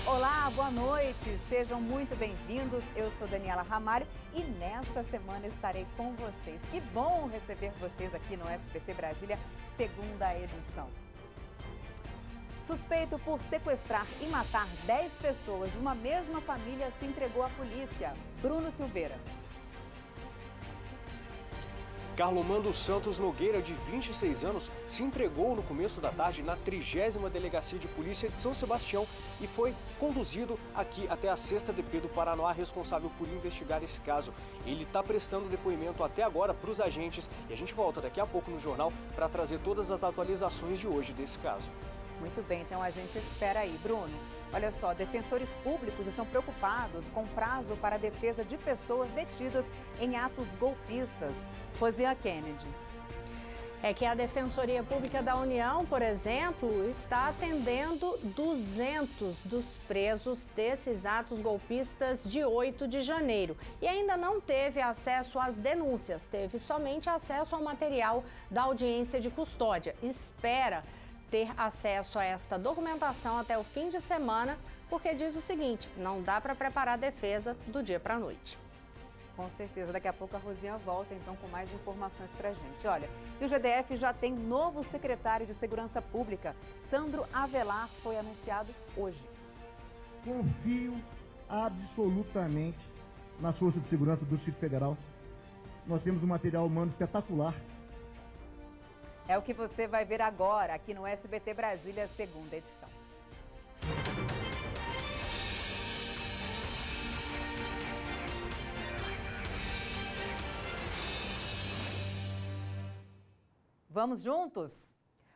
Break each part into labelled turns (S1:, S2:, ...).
S1: Olá, boa noite, sejam muito bem-vindos. Eu sou Daniela Ramalho e nesta semana estarei com vocês. Que bom receber vocês aqui no SBT Brasília, segunda edição. Suspeito por sequestrar e matar 10 pessoas de uma mesma família se entregou à polícia. Bruno Silveira.
S2: Carlomã dos Santos Nogueira, de 26 anos, se entregou no começo da tarde na 30ª Delegacia de Polícia de São Sebastião e foi conduzido aqui até a 6ª DP do Paranoá, responsável por investigar esse caso. Ele está prestando depoimento até agora para os agentes e a gente volta daqui a pouco no jornal para trazer todas as atualizações de hoje desse caso.
S1: Muito bem, então a gente espera aí, Bruno. Olha só, defensores públicos estão preocupados com prazo para a defesa de pessoas detidas em atos golpistas. Rosiane Kennedy.
S3: É que a Defensoria Pública da União, por exemplo, está atendendo 200 dos presos desses atos golpistas de 8 de janeiro. E ainda não teve acesso às denúncias, teve somente acesso ao material da audiência de custódia. Espera ter acesso a esta documentação até o fim de semana, porque diz o seguinte: não dá para preparar a defesa do dia para a noite.
S1: Com certeza, daqui a pouco a Rosinha volta então com mais informações pra gente. Olha, e o GDF já tem novo secretário de Segurança Pública. Sandro Avelar foi anunciado hoje.
S4: Confio absolutamente nas forças de segurança do Distrito Federal. Nós temos um material humano espetacular.
S1: É o que você vai ver agora aqui no SBT Brasília, segunda edição. Vamos juntos?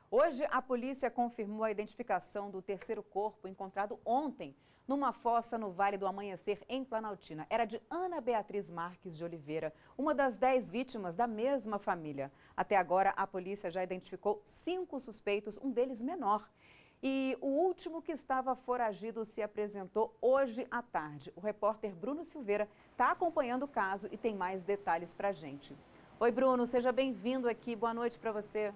S1: Hoje, a polícia confirmou a identificação do terceiro corpo encontrado ontem numa fossa no Vale do Amanhecer, em Planaltina. Era de Ana Beatriz Marques de Oliveira, uma das 10 vítimas da mesma família. Até agora, a polícia já identificou 5 suspeitos, um deles menor. E o último que estava foragido se apresentou hoje à tarde. O repórter Bruno Silveira está acompanhando o caso e tem mais detalhes para a gente. Oi, Bruno, seja bem-vindo aqui. Boa noite para você.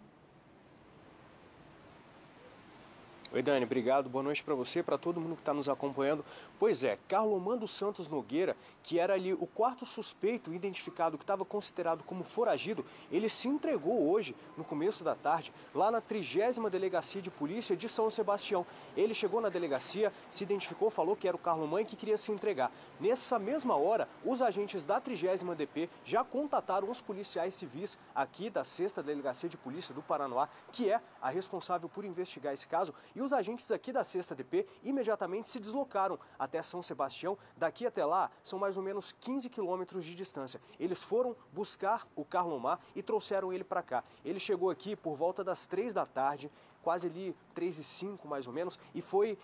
S2: Oi, Dani, obrigado. Boa noite para você, para todo mundo que está nos acompanhando. Pois é, Carlomã dos Santos Nogueira, que era ali o 4º suspeito identificado que estava considerado como foragido, ele se entregou hoje, no começo da tarde, lá na 30ª Delegacia de Polícia de São Sebastião. Ele chegou na delegacia, se identificou, falou que era o Carlomã e que queria se entregar. Nessa mesma hora, os agentes da 30ª DP já contataram os policiais civis aqui da 6ª Delegacia de Polícia do Paranoá, que é a responsável por investigar esse caso, e os agentes aqui da 6ª DP imediatamente se deslocaram até São Sebastião. Daqui até lá são mais ou menos 15 quilômetros de distância. Eles foram buscar o Carlomã e trouxeram ele para cá. Ele chegou aqui por volta das 3 da tarde, quase ali 3h05 mais ou menos, e foi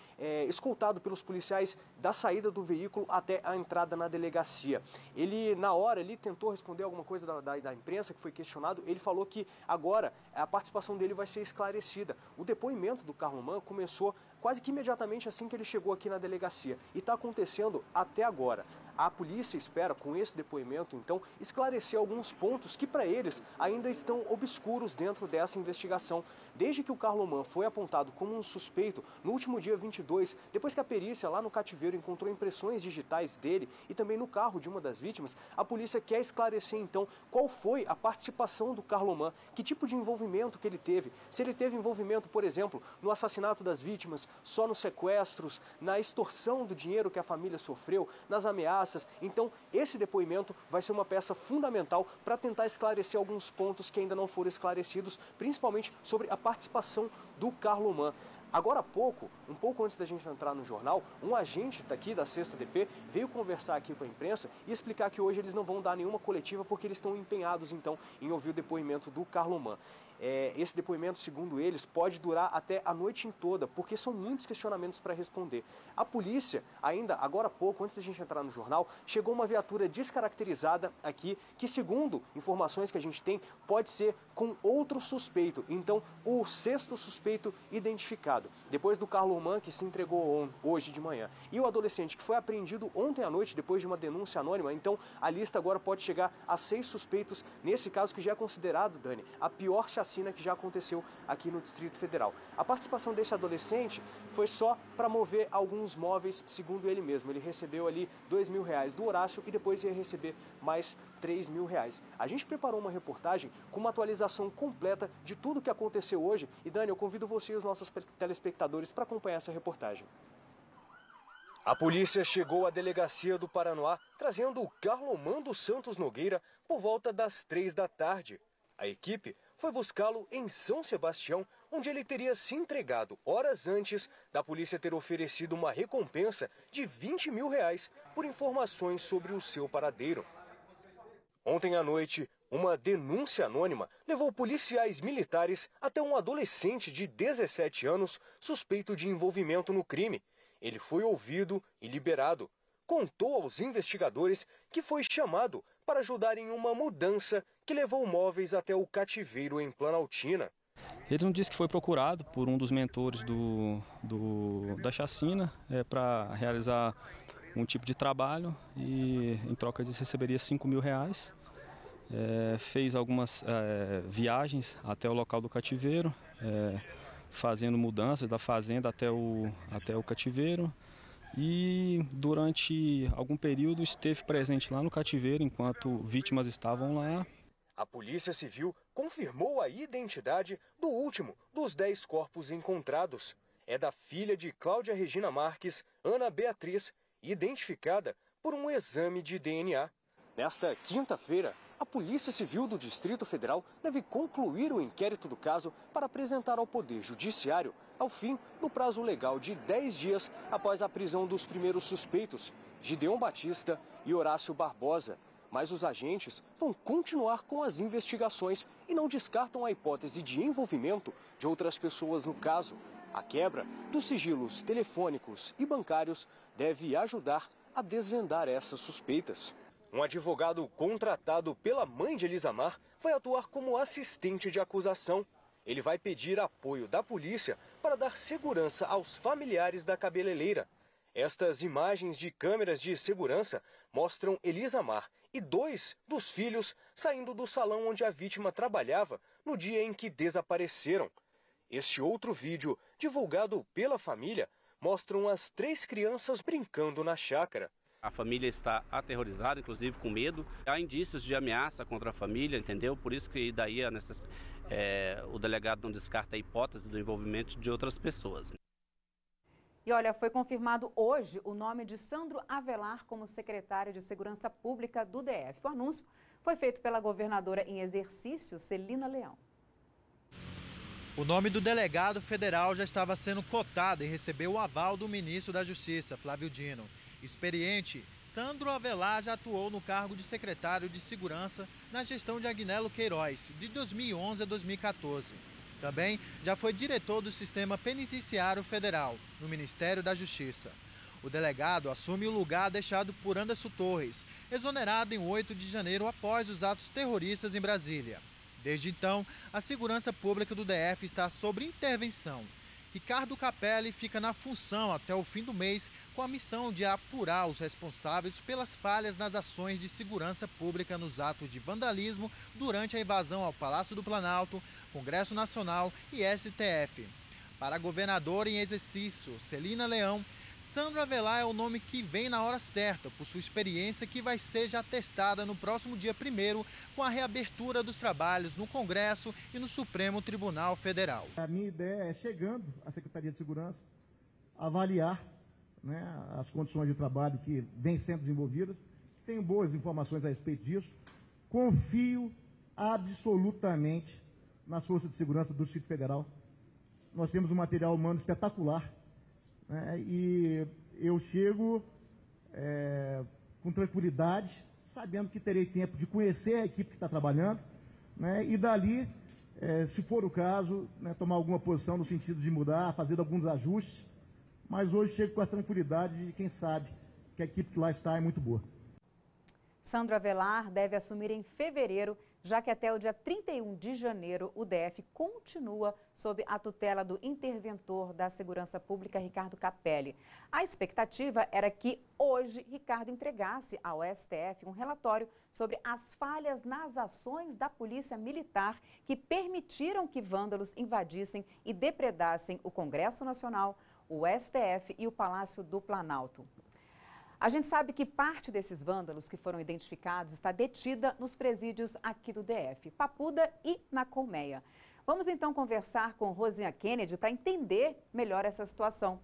S2: escoltado pelos policiais da saída do veículo até a entrada na delegacia. Ele, na hora, ele tentou responder alguma coisa da imprensa, que foi questionado. Ele falou que agora a participação dele vai ser esclarecida. O depoimento do Carlomã começou quase que imediatamente assim que ele chegou aqui na delegacia e está acontecendo até agora. A polícia espera, com esse depoimento, então, esclarecer alguns pontos que, para eles, ainda estão obscuros dentro dessa investigação. Desde que o Carlomã foi apontado como um suspeito no último dia 22, depois que a perícia lá no cativeiro encontrou impressões digitais dele e também no carro de uma das vítimas, a polícia quer esclarecer, então, qual foi a participação do Carlomã, que tipo de envolvimento que ele teve. Se ele teve envolvimento, por exemplo, no assassinato das vítimas, só nos sequestros, na extorsão do dinheiro que a família sofreu, nas ameaças. Então, esse depoimento vai ser uma peça fundamental para tentar esclarecer alguns pontos que ainda não foram esclarecidos, principalmente sobre a participação do Carlomã. Agora há pouco, um pouco antes da gente entrar no jornal, um agente daqui da 6ª DP veio conversar aqui com a imprensa e explicar que hoje eles não vão dar nenhuma coletiva porque eles estão empenhados, então, em ouvir o depoimento do Carlomã. Esse depoimento, segundo eles, pode durar até a noite em toda, porque são muitos questionamentos para responder. A polícia, ainda agora há pouco, antes da gente entrar no jornal, chegou uma viatura descaracterizada aqui, que, segundo informações que a gente tem, pode ser com outro suspeito. Então, o 6º suspeito identificado. liberado, depois do Carloman, que se entregou hoje de manhã, e o adolescente que foi apreendido ontem à noite, depois de uma denúncia anônima. Então, a lista agora pode chegar a 6 suspeitos, nesse caso que já é considerado, Dani, a pior chacina que já aconteceu aqui no Distrito Federal. A participação desse adolescente foi só para mover alguns móveis, segundo ele mesmo. Ele recebeu ali R$2.000 do Horácio e depois ia receber mais R$3.000. A gente preparou uma reportagem com uma atualização completa de tudo o que aconteceu hoje. E, Dani, eu convido você e os nossos telespectadores para acompanhar essa reportagem. A polícia chegou à delegacia do Paranoá trazendo o Carloman dos Santos Nogueira por volta das 3 da tarde. A equipe foi buscá-lo em São Sebastião, onde ele teria se entregado horas antes da polícia ter oferecido uma recompensa de R$20.000 por informações sobre o seu paradeiro. Ontem à noite, uma denúncia anônima levou policiais militares até um adolescente de 17 anos suspeito de envolvimento no crime. Ele foi ouvido e liberado. Contou aos investigadores que foi chamado para ajudar em uma mudança que levou móveis até o cativeiro em Planaltina.
S5: Ele não disse que foi procurado por um dos mentores da chacina para realizar um tipo de trabalho e em troca disso receberia R$5.000. Fez algumas viagens até o local do cativeiro, fazendo mudanças da fazenda até o cativeiro. E durante algum período esteve presente lá no cativeiro enquanto vítimas estavam lá.
S2: A Polícia Civil confirmou a identidade do último dos 10 corpos encontrados. É da filha de Cláudia Regina Marques, Ana Beatriz, identificada por um exame de DNA. Nesta quinta-feira, a Polícia Civil do Distrito Federal deve concluir o inquérito do caso para apresentar ao Poder Judiciário ao fim do prazo legal de 10 dias após a prisão dos primeiros suspeitos, Gideon Batista e Horácio Barbosa. Mas os agentes vão continuar com as investigações e não descartam a hipótese de envolvimento de outras pessoas no caso. A quebra dos sigilos telefônicos e bancários deve ajudar a desvendar essas suspeitas. Um advogado contratado pela mãe de Elisamar vai atuar como assistente de acusação. Ele vai pedir apoio da polícia para dar segurança aos familiares da cabeleireira. Estas imagens de câmeras de segurança mostram Elisamar e 2 dos filhos saindo do salão onde a vítima trabalhava no dia em que desapareceram. Este outro vídeo, divulgado pela família, mostra as 3 crianças brincando na chácara.
S6: A família está aterrorizada, inclusive com medo. Há indícios de ameaça contra a família, entendeu? Por isso que daí o delegado não descarta a hipótese do envolvimento de outras pessoas.
S1: E olha, foi confirmado hoje o nome de Sandro Avelar como secretário de Segurança Pública do DF. O anúncio foi feito pela governadora em exercício, Celina Leão.
S7: O nome do delegado federal já estava sendo cotado e recebeu o aval do ministro da Justiça, Flávio Dino. Experiente, Sandro Avelar já atuou no cargo de secretário de Segurança na gestão de Agnello Queiroz, de 2011 a 2014. Também já foi diretor do Sistema Penitenciário Federal, no Ministério da Justiça. O delegado assume o lugar deixado por Anderson Torres, exonerado em 8 de janeiro após os atos terroristas em Brasília. Desde então, a segurança pública do DF está sob intervenção. Ricardo Capelli fica na função até o fim do mês com a missão de apurar os responsáveis pelas falhas nas ações de segurança pública nos atos de vandalismo durante a invasão ao Palácio do Planalto, Congresso Nacional e STF. Para a governadora em exercício, Celina Leão, Sandro Avelar é o nome que vem na hora certa, por sua experiência que vai ser já testada no próximo dia 1º com a reabertura dos trabalhos no Congresso e no Supremo Tribunal Federal.
S4: A minha ideia é, chegando à Secretaria de Segurança, avaliar, as condições de trabalho que vêm sendo desenvolvidas. Tenho boas informações a respeito disso. Confio absolutamente nas forças de segurança do Distrito Federal. Nós temos um material humano espetacular. E eu chego com tranquilidade, sabendo que terei tempo de conhecer a equipe que está trabalhando, e dali, se for o caso, tomar alguma posição no sentido de mudar, fazer alguns ajustes, mas hoje chego com a tranquilidade de quem sabe que a equipe que lá está é muito boa.
S1: Sandro Avelar deve assumir em fevereiro já que até o dia 31 de janeiro o DF continua sob a tutela do interventor da Segurança Pública, Ricardo Capelli. A expectativa era que hoje Ricardo entregasse ao STF um relatório sobre as falhas nas ações da Polícia Militar que permitiram que vândalos invadissem e depredassem o Congresso Nacional, o STF e o Palácio do Planalto. A gente sabe que parte desses vândalos que foram identificados está detida nos presídios aqui do DF, Papuda e na Colmeia. Vamos então conversar com Rosiane Kennedy para entender melhor essa situação.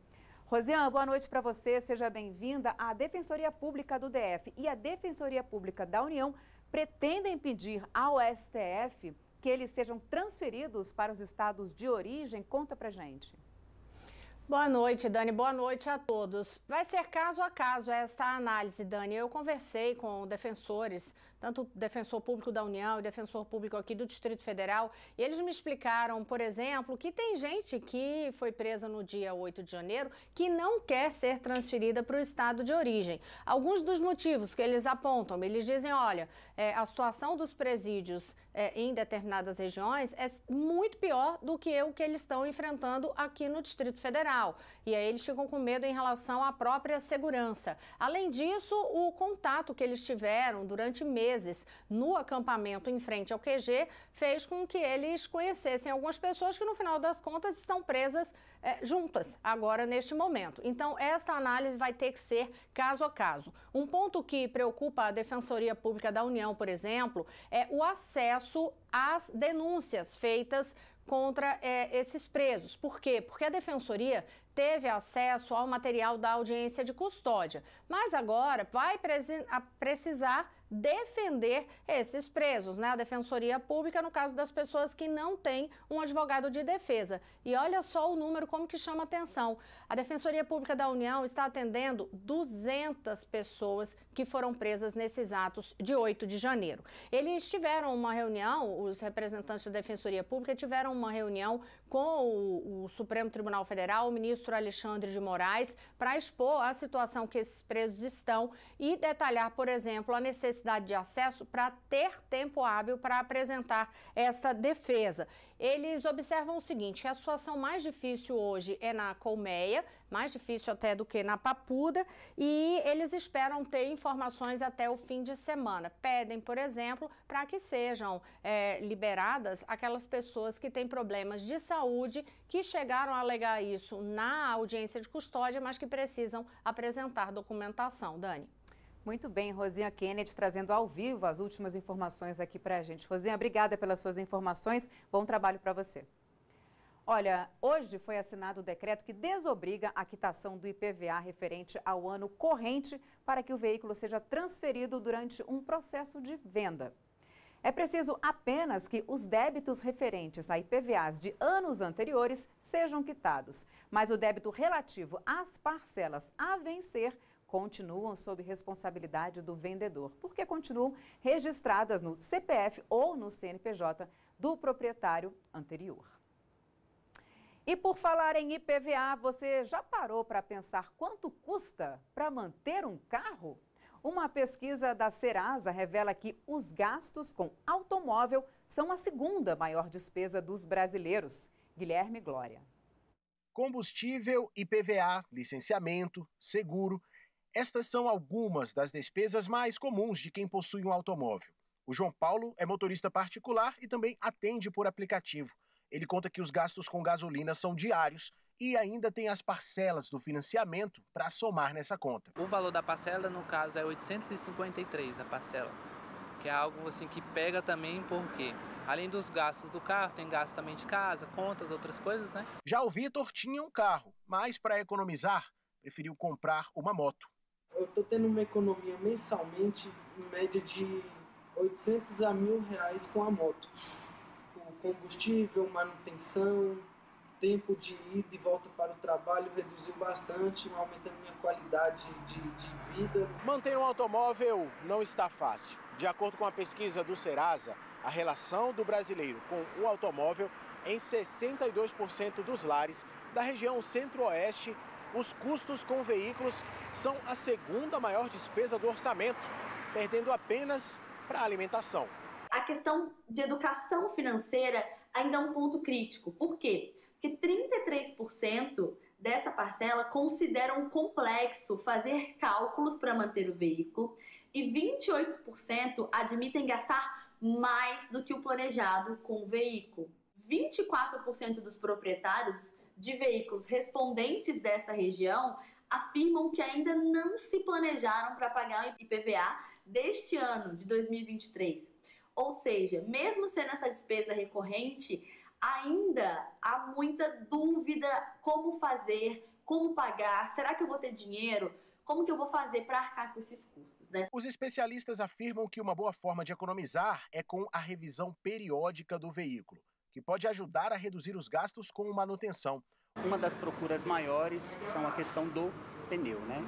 S1: Rosiane, boa noite para você, seja bem-vinda. A Defensoria Pública do DF e a Defensoria Pública da União pretendem pedir ao STF que eles sejam transferidos para os estados de origem. Conta pra gente.
S3: Boa noite, Dani. Boa noite a todos. Vai ser caso a caso esta análise, Dani. Eu conversei com defensores, tanto o Defensor Público da União e o Defensor Público aqui do Distrito Federal, e eles me explicaram, por exemplo, que tem gente que foi presa no dia 8 de janeiro que não quer ser transferida para o estado de origem. Alguns dos motivos que eles apontam, eles dizem, olha, a situação dos presídios em determinadas regiões é muito pior do que o que eles estão enfrentando aqui no Distrito Federal. E aí eles ficam com medo em relação à própria segurança. Além disso, o contato que eles tiveram durante meses no acampamento em frente ao QG fez com que eles conhecessem algumas pessoas que, no final das contas, estão presas juntas agora neste momento. Então, esta análise vai ter que ser caso a caso. Um ponto que preocupa a Defensoria Pública da União, por exemplo, é o acesso às denúncias feitas contra esses presos. Por quê? Porque a Defensoria teve acesso ao material da audiência de custódia, mas agora vai precisar defender esses presos, né? A Defensoria Pública, no caso das pessoas que não têm um advogado de defesa. E olha só o número, como que chama atenção. A Defensoria Pública da União está atendendo 200 pessoas que foram presas nesses atos de 8 de janeiro. Eles tiveram uma reunião, os representantes da Defensoria Pública tiveram uma reunião com o Supremo Tribunal Federal, o ministro Alexandre de Moraes, para expor a situação que esses presos estão e detalhar, por exemplo, a necessidade de acesso para ter tempo hábil para apresentar esta defesa. Eles observam o seguinte, que a situação mais difícil hoje é na Colmeia, mais difícil até do que na Papuda, e eles esperam ter informações até o fim de semana. Pedem, por exemplo, para que sejam liberadas aquelas pessoas que têm problemas de saúde, que chegaram a alegar isso na audiência de custódia, mas que precisam apresentar documentação. Dani.
S1: Muito bem, Rosiane Kennedy trazendo ao vivo as últimas informações aqui para a gente. Rosiane, obrigada pelas suas informações. Bom trabalho para você. Olha, hoje foi assinado o decreto que desobriga a quitação do IPVA referente ao ano corrente para que o veículo seja transferido durante um processo de venda. É preciso apenas que os débitos referentes a IPVAs de anos anteriores sejam quitados, mas o débito relativo às parcelas a vencer continuam sob responsabilidade do vendedor, porque continuam registradas no CPF ou no CNPJ do proprietário anterior. E por falar em IPVA, você já parou para pensar quanto custa para manter um carro? Uma pesquisa da Serasa revela que os gastos com automóvel são a segunda maior despesa dos brasileiros. Guilherme Glória.
S8: Combustível, IPVA, licenciamento, seguro. Estas são algumas das despesas mais comuns de quem possui um automóvel. O João Paulo é motorista particular e também atende por aplicativo. Ele conta que os gastos com gasolina são diários e ainda tem as parcelas do financiamento para somar nessa conta.
S9: O valor da parcela, no caso, é 853 a parcela, que é algo assim que pega também porque, além dos gastos do carro, tem gasto também de casa, contas, outras coisas, né?
S8: Já o Vitor tinha um carro, mas para economizar, preferiu comprar uma moto.
S10: Eu estou tendo uma economia mensalmente, em média de 800 a R$1.000 com a moto. O combustível, manutenção, tempo de ida e volta para o trabalho reduziu bastante, aumentando minha qualidade de vida.
S8: Manter um automóvel não está fácil. De acordo com a pesquisa do Serasa, a relação do brasileiro com o automóvel, em 62% dos lares da região centro-oeste, os custos com veículos são a segunda maior despesa do orçamento, perdendo apenas para a alimentação.
S11: A questão de educação financeira ainda é um ponto crítico. Por quê? Porque 33% dessa parcela consideram complexo fazer cálculos para manter o veículo e 28% admitem gastar mais do que o planejado com o veículo. 24% dos proprietários de veículos respondentes dessa região afirmam que ainda não se planejaram para pagar o IPVA deste ano, de 2023. Ou seja, mesmo sendo essa despesa recorrente, ainda há muita dúvida como fazer, como pagar, será que eu vou ter dinheiro? Como que eu vou fazer para arcar com esses custos, né?
S8: Os especialistas afirmam que uma boa forma de economizar é com a revisão periódica do veículo, que pode ajudar a reduzir os gastos com manutenção.
S12: Uma das procuras maiores são a questão do pneu, né?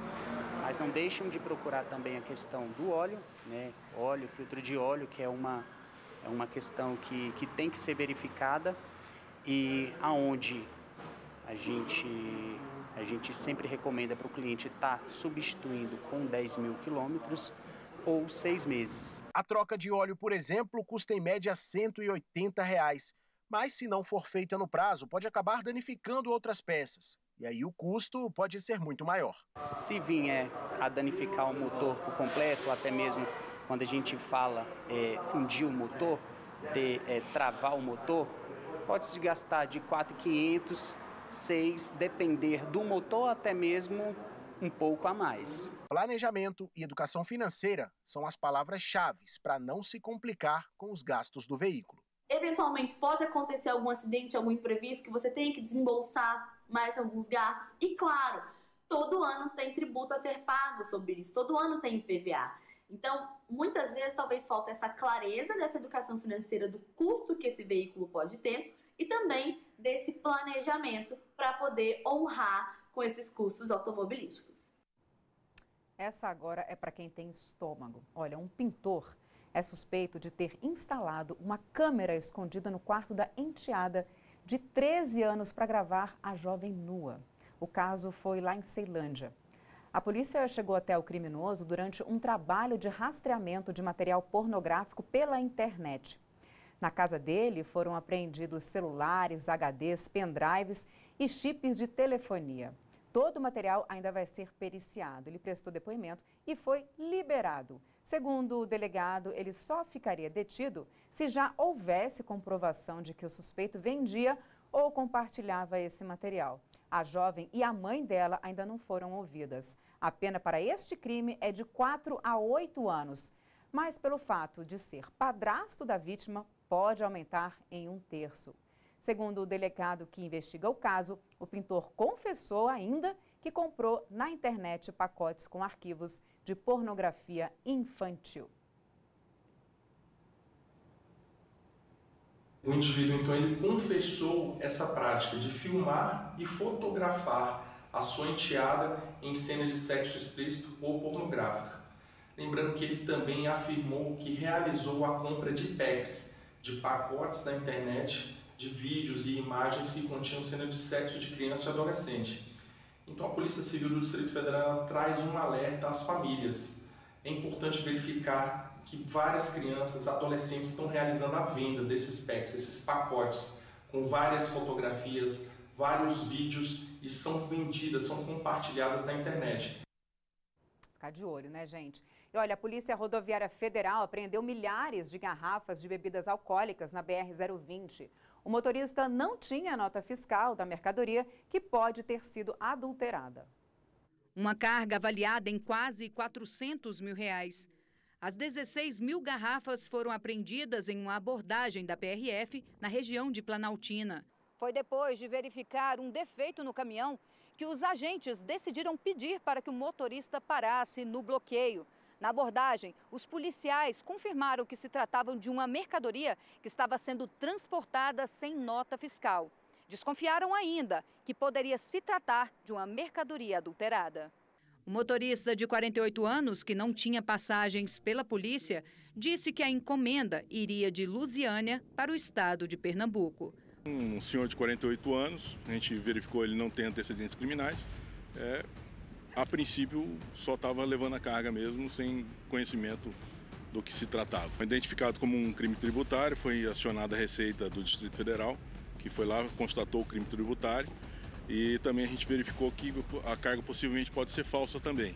S12: Mas não deixam de procurar também a questão do óleo, né? Óleo, filtro de óleo, que é uma questão que tem que ser verificada e aonde a gente sempre recomenda para o cliente estar substituindo com 10 mil quilômetros ou 6 meses.
S8: A troca de óleo, por exemplo, custa em média R$ 180, mas se não for feita no prazo, pode acabar danificando outras peças. E aí o custo pode ser muito maior.
S12: Se vier a danificar o motor por completo, ou até mesmo quando a gente fala fundir o motor, travar o motor, pode se gastar de 4.500, 6, depender do motor, até mesmo um pouco a mais.
S8: Planejamento e educação financeira são as palavras-chave para não se complicar com os gastos do veículo.
S11: Eventualmente pode acontecer algum acidente, algum imprevisto que você tenha que desembolsar mais alguns gastos. E claro, todo ano tem tributo a ser pago sobre isso, todo ano tem IPVA. Então, muitas vezes talvez falta essa clareza dessa educação financeira do custo que esse veículo pode ter e também desse planejamento para poder honrar com esses custos automobilísticos.
S1: Essa agora é para quem tem estômago. Olha, um pintor é suspeito de ter instalado uma câmera escondida no quarto da enteada de 13 anos para gravar a jovem nua. O caso foi lá em Ceilândia. A polícia chegou até o criminoso durante um trabalho de rastreamento de material pornográfico pela internet. Na casa dele foram apreendidos celulares, HDs, pendrives e chips de telefonia. Todo o material ainda vai ser periciado. Ele prestou depoimento e foi liberado. Segundo o delegado, ele só ficaria detido se já houvesse comprovação de que o suspeito vendia ou compartilhava esse material. A jovem e a mãe dela ainda não foram ouvidas. A pena para este crime é de 4 a 8 anos. Mas pelo fato de ser padrasto da vítima, pode aumentar em 1/3. Segundo o delegado que investiga o caso, o pintor confessou ainda que comprou na internet pacotes com arquivos de pornografia infantil.
S13: O indivíduo, então, ele confessou essa prática de filmar e fotografar a sua enteada em cenas de sexo explícito ou pornográfica. Lembrando que ele também afirmou que realizou a compra de packs, de pacotes da internet, de vídeos e imagens que continham cenas de sexo de criança e adolescente. Então a Polícia Civil do Distrito Federal traz um alerta às famílias. É importante verificar que várias crianças, adolescentes estão realizando a venda desses packs, esses pacotes, com várias fotografias, vários vídeos e são vendidas, são compartilhadas na internet.
S1: Ficar de olho, né, gente? E olha, a Polícia Rodoviária Federal apreendeu milhares de garrafas de bebidas alcoólicas na BR-020. O motorista não tinha nota fiscal da mercadoria, que pode ter sido adulterada.
S14: Uma carga avaliada em quase R$400 mil. As 16 mil garrafas foram apreendidas em uma abordagem da PRF na região de Planaltina.
S15: Foi depois de verificar um defeito no caminhão que os agentes decidiram pedir para que o motorista parasse no bloqueio. Na abordagem, os policiais confirmaram que se tratavam de uma mercadoria que estava sendo transportada sem nota fiscal. Desconfiaram ainda que poderia se tratar de uma mercadoria adulterada.
S14: O motorista de 48 anos, que não tinha passagens pela polícia, disse que a encomenda iria de Lusiânia para o estado de Pernambuco.
S16: Um senhor de 48 anos, a gente verificou ele não tem antecedentes criminais. A princípio, só estava levando a carga mesmo, sem conhecimento do que se tratava. Foi identificado como um crime tributário, foi acionada a Receita do Distrito Federal, que foi lá, constatou o crime tributário, e também a gente verificou que a carga possivelmente pode ser falsa também.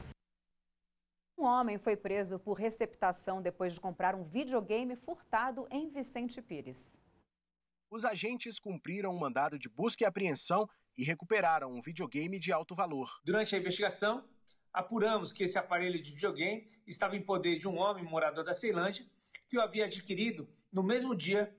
S1: Um homem foi preso por receptação depois de comprar um videogame furtado em Vicente Pires.
S8: Os agentes cumpriram um mandado de busca e apreensão e recuperaram um videogame de alto valor.
S17: Durante a investigação, apuramos que esse aparelho de videogame estava em poder de um homem morador da Ceilândia que o havia adquirido no mesmo dia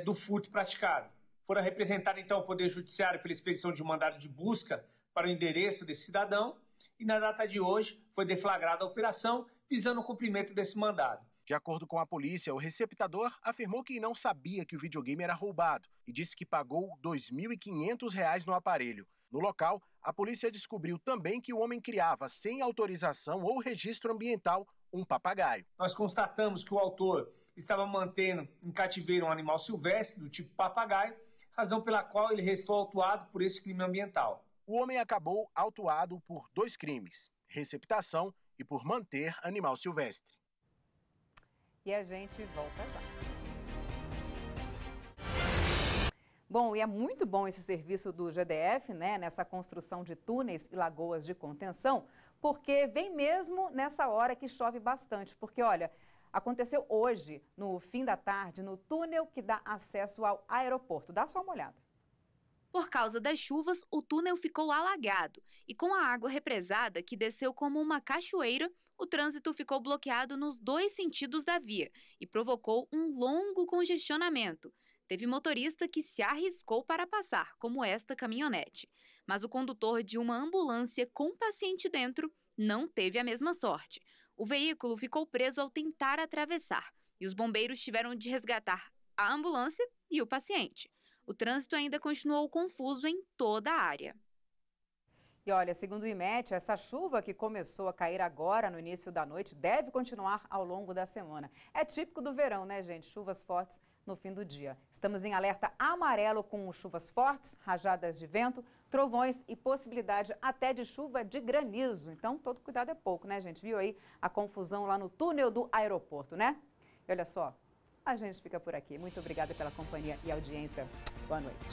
S17: do furto praticado. Foram representar então o Poder Judiciário pela expedição de um mandado de busca para o endereço desse cidadão e na data de hoje foi deflagrada a operação visando o cumprimento desse mandado.
S8: De acordo com a polícia, o receptador afirmou que não sabia que o videogame era roubado e disse que pagou R$ 2.500 no aparelho. No local, a polícia descobriu também que o homem criava, sem autorização ou registro ambiental, um papagaio.
S17: Nós constatamos que o autor estava mantendo em cativeiro um animal silvestre do tipo papagaio, razão pela qual ele restou autuado por esse crime ambiental.
S8: O homem acabou autuado por 2 crimes, receptação e por manter animal silvestre.
S1: E a gente volta já. Bom, e é muito bom esse serviço do GDF, né, nessa construção de túneis e lagoas de contenção, porque vem mesmo nessa hora que chove bastante. Porque, olha, aconteceu hoje, no fim da tarde, no túnel que dá acesso ao aeroporto. Dá só uma olhada.
S18: Por causa das chuvas, o túnel ficou alagado e com a água represada que desceu como uma cachoeira, o trânsito ficou bloqueado nos 2 sentidos da via e provocou um longo congestionamento. Teve motorista que se arriscou para passar, como esta caminhonete. Mas o condutor de uma ambulância com paciente dentro não teve a mesma sorte. O veículo ficou preso ao tentar atravessar e os bombeiros tiveram de resgatar a ambulância e o paciente. O trânsito ainda continuou confuso em toda a área.
S1: E olha, segundo o IMET, essa chuva que começou a cair agora no início da noite deve continuar ao longo da semana. É típico do verão, né, gente? Chuvas fortes no fim do dia. Estamos em alerta amarelo com chuvas fortes, rajadas de vento, trovões e possibilidade até de chuva de granizo. Então, todo cuidado é pouco, né, gente? Viu aí a confusão lá no túnel do aeroporto, né? E olha só, a gente fica por aqui. Muito obrigada pela companhia e audiência. Boa noite.